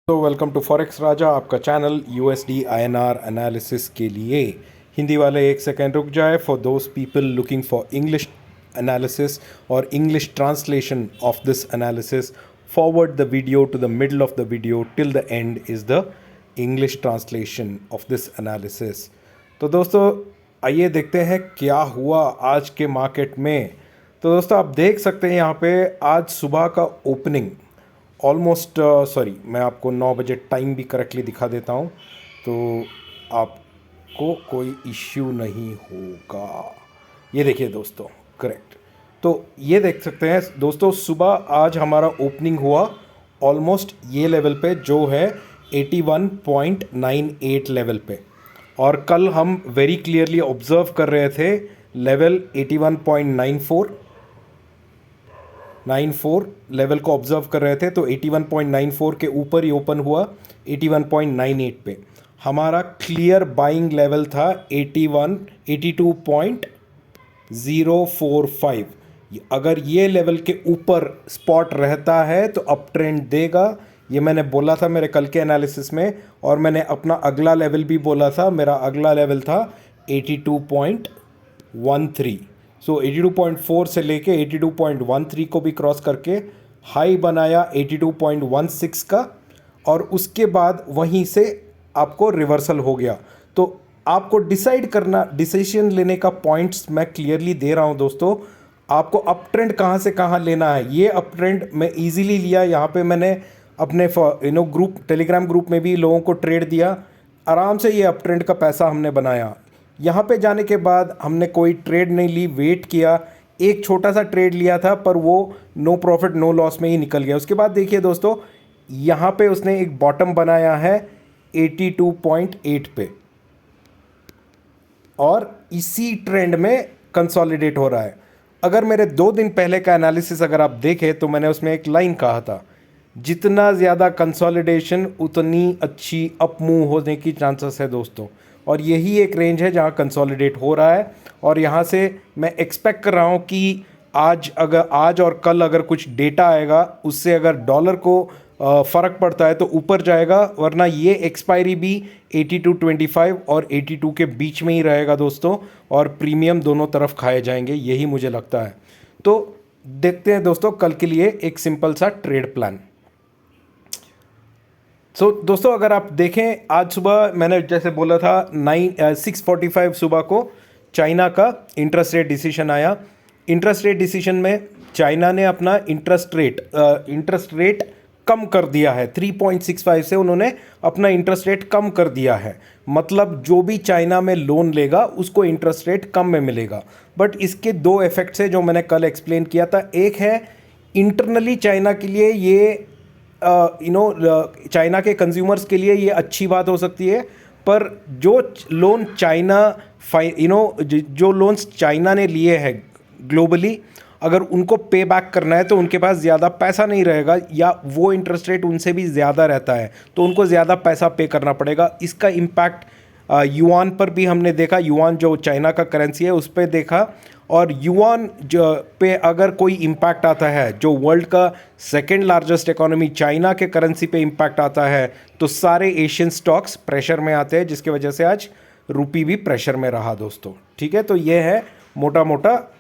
तो welcome to forex राजा, आपका channel USD INR analysis के लिए। हिंदी वाले एक सेकेंड रुक जाए। For those people looking for English analysis और English translation of this analysis, forward the video to the middle of the video till the end is the English translation of this analysis. तो दोस्तों आइए देखते हैं क्या हुआ आज के मार्केट में। तो दोस्तों आप देख सकते हैं यहाँ पे आज सुबह का ओपनिंग ऑलमोस्ट मैं आपको 9 बजे टाइम भी करेक्टली दिखा देता हूँ तो आपको कोई इश्यू नहीं होगा। ये देखिए दोस्तों, करेक्ट। तो ये देख सकते हैं दोस्तों, सुबह आज हमारा ओपनिंग हुआ ऑलमोस्ट ये लेवल पे जो है 81.98 लेवल पे, और कल हम वेरी क्लियरली ऑब्जर्व कर रहे थे लेवल 81.94 लेवल को ऑब्जर्व कर रहे थे। तो 81.94 के ऊपर ही ओपन हुआ 81.98 पे। हमारा क्लियर बाइंग लेवल था 82.045। अगर ये लेवल के ऊपर स्पॉट रहता है तो अप ट्रेंड देगा। ये मैंने बोला था मेरे कल के एनालिसिस में, और मैंने अपना अगला लेवल भी बोला था। मेरा अगला लेवल था 82.13। सो 82.4 से लेके 82.13 को भी क्रॉस करके हाई बनाया 82.16 का, और उसके बाद वहीं से आपको रिवर्सल हो गया। तो आपको डिसाइड करना, डिसीजन लेने का पॉइंट्स मैं क्लियरली दे रहा हूं दोस्तों। आपको अप ट्रेंड कहां से कहां लेना है, ये अप ट्रेंड मैं इजीली लिया। यहाँ पे मैंने अपने ग्रुप, टेलीग्राम ग्रुप में भी लोगों को ट्रेड दिया। आराम से ये अप ट्रेंड का पैसा हमने बनाया। यहाँ पे जाने के बाद हमने कोई ट्रेड नहीं ली, वेट किया। एक छोटा सा ट्रेड लिया था पर वो नो प्रॉफिट नो लॉस में ही निकल गया। उसके बाद देखिए दोस्तों, यहाँ पे उसने एक बॉटम बनाया है 82.8 पे, और इसी ट्रेंड में कंसोलिडेट हो रहा है। अगर मेरे 2 दिन पहले का एनालिसिस अगर आप देखें तो मैंने उसमें एक लाइन कहा था, जितना ज़्यादा कंसोलिडेशन उतनी अच्छी अप मूव होने की चांसेस है दोस्तों। और यही एक रेंज है जहां कंसोलिडेट हो रहा है, और यहां से मैं एक्सपेक्ट कर रहा हूं कि आज और कल अगर कुछ डेटा आएगा उससे अगर डॉलर को फ़र्क पड़ता है तो ऊपर जाएगा, वरना ये एक्सपायरी भी 82.25 और 82 के बीच में ही रहेगा दोस्तों, और प्रीमियम दोनों तरफ खाए जाएंगे, यही मुझे लगता है। तो देखते हैं दोस्तों कल के लिए एक सिंपल सा ट्रेड प्लान। दोस्तों अगर आप देखें, आज सुबह मैंने जैसे बोला था 6:45 सुबह को चाइना का इंटरेस्ट रेट डिसीजन आया। इंटरेस्ट रेट डिसीजन में चाइना ने अपना इंटरेस्ट रेट कम कर दिया है। 3.65 से उन्होंने अपना इंटरेस्ट रेट कम कर दिया है। मतलब जो भी चाइना में लोन लेगा उसको इंटरेस्ट रेट कम में मिलेगा। बट इसके 2 इफेक्ट्स है जो मैंने कल एक्सप्लेन किया था। एक है इंटरनली चाइना के लिए ये चाइना के कंज्यूमर्स के लिए ये अच्छी बात हो सकती है, पर जो लोन जो लोन्स चाइना ने लिए हैं ग्लोबली, अगर उनको पे बैक करना है तो उनके पास ज़्यादा पैसा नहीं रहेगा, या वो इंटरेस्ट रेट उनसे भी ज़्यादा रहता है तो उनको ज़्यादा पैसा पे करना पड़ेगा। इसका इम्पैक्ट युआन पर भी हमने देखा। युआन जो चाइना का करेंसी है उस पर देखा, और युआन जो पे अगर कोई इम्पैक्ट आता है, जो वर्ल्ड का सेकंड लार्जेस्ट इकोनॉमी चाइना के करेंसी पे इम्पैक्ट आता है, तो सारे एशियन स्टॉक्स प्रेशर में आते हैं, जिसकी वजह से आज रुपी भी प्रेशर में रहा दोस्तों। ठीक है, तो ये है मोटा मोटा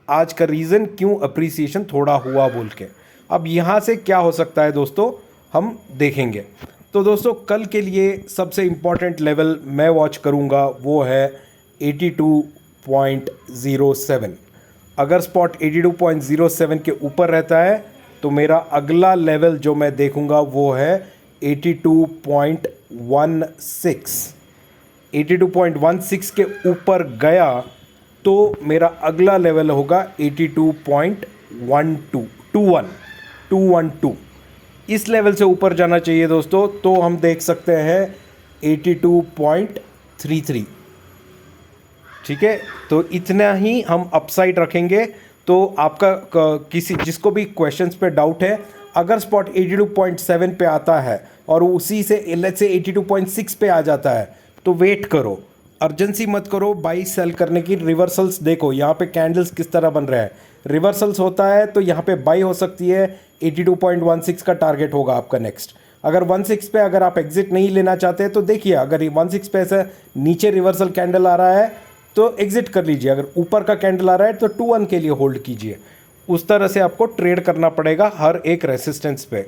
आज का रीज़न क्यों अप्रिसिएशन थोड़ा हुआ बोल के। अब यहाँ से क्या हो सकता है दोस्तों हम देखेंगे। तो दोस्तों कल के लिए सबसे इम्पॉर्टेंट लेवल मैं वॉच करूँगा वो है 82.07। अगर स्पॉट 82.07 के ऊपर रहता है तो मेरा अगला लेवल जो मैं देखूँगा वो है 82.16। 82.16 के ऊपर गया तो मेरा अगला लेवल होगा 82.212। इस लेवल से ऊपर जाना चाहिए दोस्तों। तो हम देख सकते हैं 82.33। ठीक है, तो इतना ही हम अपसाइड रखेंगे। तो आपका जिसको भी क्वेश्चंस पे डाउट है, अगर स्पॉट 82.7 पे आता है और उसी से लेट्स से 82.6 पे आ जाता है तो वेट करो, अर्जेंसी मत करो बाई सेल करने की। रिवर्सल्स देखो, यहाँ पे कैंडल्स किस तरह बन रहा है। रिवर्सल्स होता है तो यहाँ पे बाई हो सकती है, 82.16 का टारगेट होगा आपका नेक्स्ट। अगर 16 पे अगर आप एग्जिट नहीं लेना चाहते तो देखिए, अगर 16 पे ऐसा नीचे रिवर्सल कैंडल आ रहा है तो एग्जिट कर लीजिए, अगर ऊपर का कैंडल आ रहा है तो 21 के लिए होल्ड कीजिए। उस तरह से आपको ट्रेड करना पड़ेगा हर एक रेसिस्टेंस पे।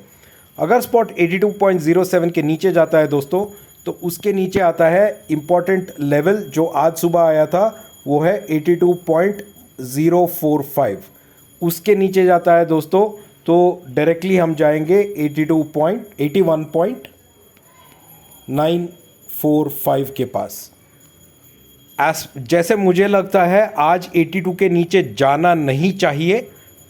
अगर स्पॉट 82.07 के नीचे जाता है दोस्तों, तो उसके नीचे आता है इंपॉर्टेंट लेवल जो आज सुबह आया था, वो है 82.045। उसके नीचे जाता है दोस्तों तो डायरेक्टली हम जाएंगे 81.945 के पास। जैसे मुझे लगता है आज 82 के नीचे जाना नहीं चाहिए,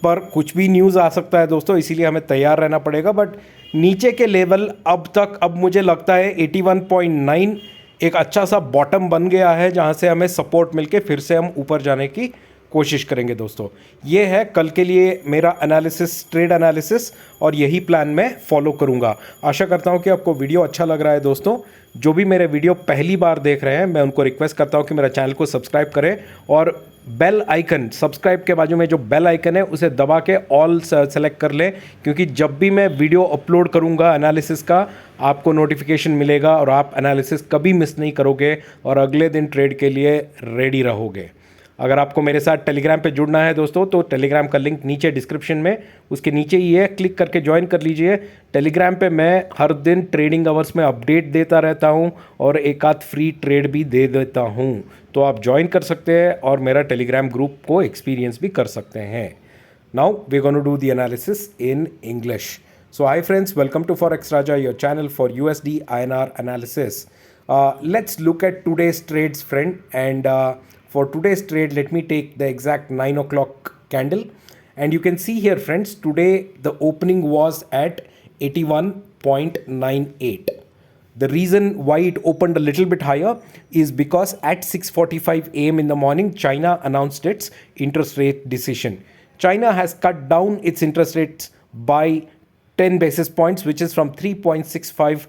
पर कुछ भी न्यूज़ आ सकता है दोस्तों, इसीलिए हमें तैयार रहना पड़ेगा। बट नीचे के लेवल अब मुझे लगता है 81.9 एक अच्छा सा बॉटम बन गया है, जहां से हमें सपोर्ट मिलके फिर से हम ऊपर जाने की कोशिश करेंगे दोस्तों। ये है कल के लिए मेरा एनालिसिस, ट्रेड एनालिसिस, और यही प्लान मैं फॉलो करूंगा। आशा करता हूं कि आपको वीडियो अच्छा लग रहा है दोस्तों। जो भी मेरे वीडियो पहली बार देख रहे हैं, मैं उनको रिक्वेस्ट करता हूं कि मेरा चैनल को सब्सक्राइब करें और बेल आइकन, सब्सक्राइब के बाजू में जो बेल आइकन है उसे दबा के ऑल सेलेक्ट कर लें, क्योंकि जब भी मैं वीडियो अपलोड करूंगा एनालिसिस का, आपको नोटिफिकेशन मिलेगा और आप एनालिसिस कभी मिस नहीं करोगे और अगले दिन ट्रेड के लिए रेडी रहोगे। अगर आपको मेरे साथ टेलीग्राम पे जुड़ना है दोस्तों, तो टेलीग्राम का लिंक नीचे डिस्क्रिप्शन में, उसके नीचे ही है, क्लिक करके ज्वाइन कर लीजिए। टेलीग्राम पे मैं हर दिन ट्रेडिंग आवर्स में अपडेट देता रहता हूं और एक आध फ्री ट्रेड भी दे देता हूं, तो आप ज्वाइन कर सकते हैं और मेरा टेलीग्राम ग्रुप को एक्सपीरियंस भी कर सकते हैं। Now we gonna do the analysis in English. So hi friends, welcome to Forex Raja, your channel for USD INR analysis. Let's look at today's trades, friend. And for today's trade, let me take the exact 9 o'clock candle. And you can see here, friends, today the opening was at 81.98. The reason why it opened a little bit higher is because at 6:45 a.m. in the morning, China announced its interest rate decision. China has cut down its interest rates by 10 basis points, which is from 3.65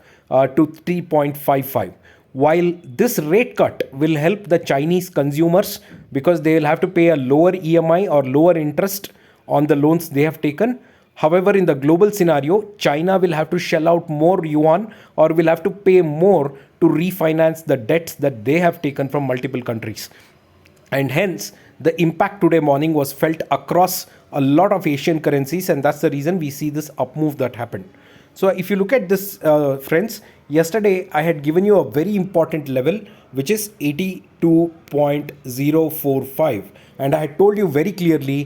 to 3.55. While this rate cut will help the Chinese consumers because they will have to pay a lower EMI or lower interest on the loans they have taken. However, in the global scenario, China will have to shell out more yuan or will have to pay more to refinance the debts that they have taken from multiple countries. And hence, the impact today morning was felt across a lot of Asian currencies, and that's the reason we see this up move that happened. So if you look at this, friends, yesterday I had given you a very important level, which is 82.045, and I had told you very clearly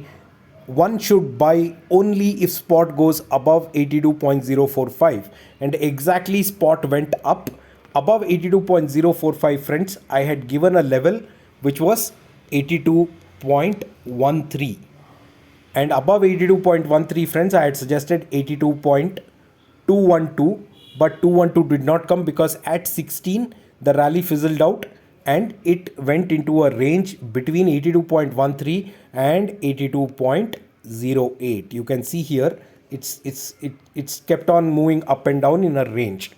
one should buy only if spot goes above 82.045, and exactly spot went up above 82.045, friends. I had given a level which was 82.13, and above 82.13, friends, I had suggested 82.212, but 212 did not come because at 16 the rally fizzled out and it went into a range between 82.13 and 82.08. You can see here it's kept on moving up and down in a range.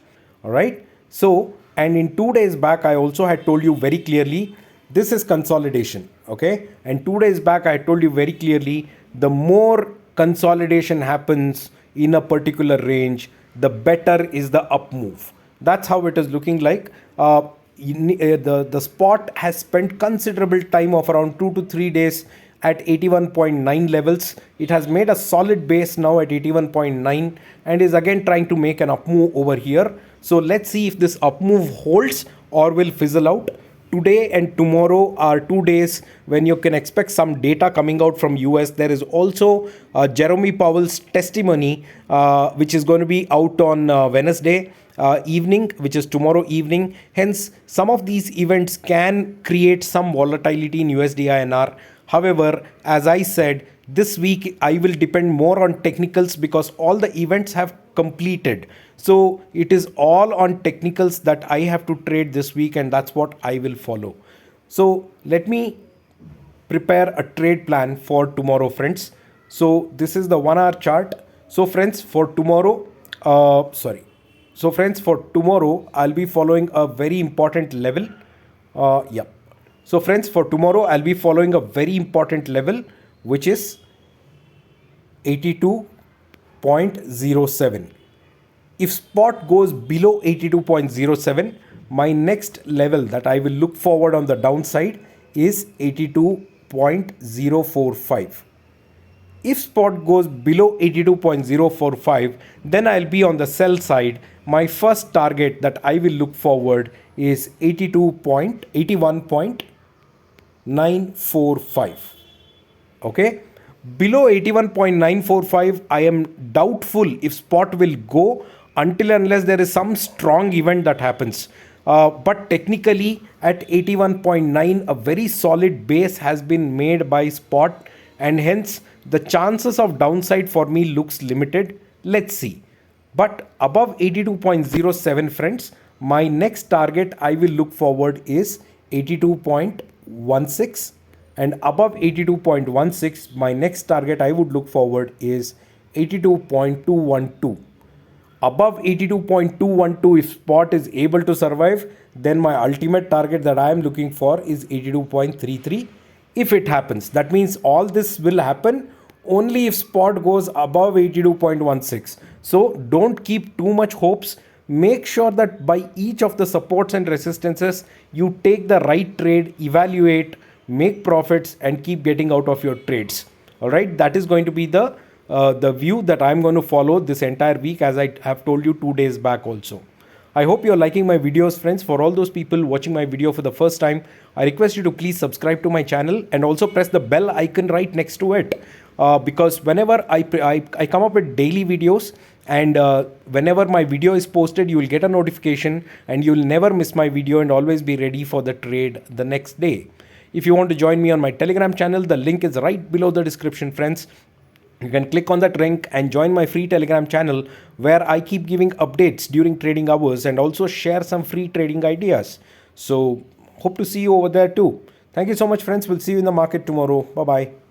All right, so, and in 2 days back I also had told you very clearly this is consolidation, okay? And 2 days back I told you very clearly, the more consolidation happens in a particular range, the better is the up move. That's how it is looking like. The spot has spent considerable time of around 2 to 3 days at 81.9 levels. It has made a solid base now at 81.9 and is again trying to make an up move over here. So let's see if this up move holds or will fizzle out. Today and tomorrow are 2 days when you can expect some data coming out from US. There is also Jerome Powell's testimony, which is going to be out on Wednesday evening, which is tomorrow evening. Hence, some of these events can create some volatility in USD INR. However, as I said, this week I will depend more on technicals because all the events have completed. So it is all on technicals that I have to trade this week, and that's what I will follow. So let me prepare a trade plan for tomorrow, friends. So this is the 1 hour chart. So friends, for tomorrow, for tomorrow, I'll be following a very important level. So friends, for tomorrow, I'll be following a very important level, which is 82.07. If spot goes below 82.07, my next level that I will look forward on the downside is 82.045. If spot goes below 82.045, then I'll be on the sell side. My first target that I will look forward is 81.945. Okay, below 81.945 I am doubtful if spot will go until unless there is some strong event that happens. But technically at 81.9 a very solid base has been made by spot, and hence the chances of downside for me looks limited. Let's see. But above 82.07, friends, my next target I will look forward is 82.16, and above 82.16 my next target I would look forward is 82.212. Above 82.212, if spot is able to survive, then my ultimate target that I am looking for is 82.33. If it happens, that means all this will happen only if spot goes above 82.16. So don't keep too much hopes. Make sure that by each of the supports and resistances you take the right trade, evaluate, make profits, and keep getting out of your trades. All right, that is going to be the view that I'm going to follow this entire week, as I have told you 2 days back also. I hope you're liking my videos, friends. For all those people watching my video for the first time, I request you to please subscribe to my channel and also press the bell icon right next to it, because whenever I come up with daily videos, and whenever my video is posted, you will get a notification and you will never miss my video and always be ready for the trade the next day. If you want to join me on my Telegram channel, the link is right below the description, friends. You can click on that link and join my free Telegram channel, where I keep giving updates during trading hours and also share some free trading ideas. So hope to see you over there too. Thank you so much, friends. We'll see you in the market tomorrow. Bye bye.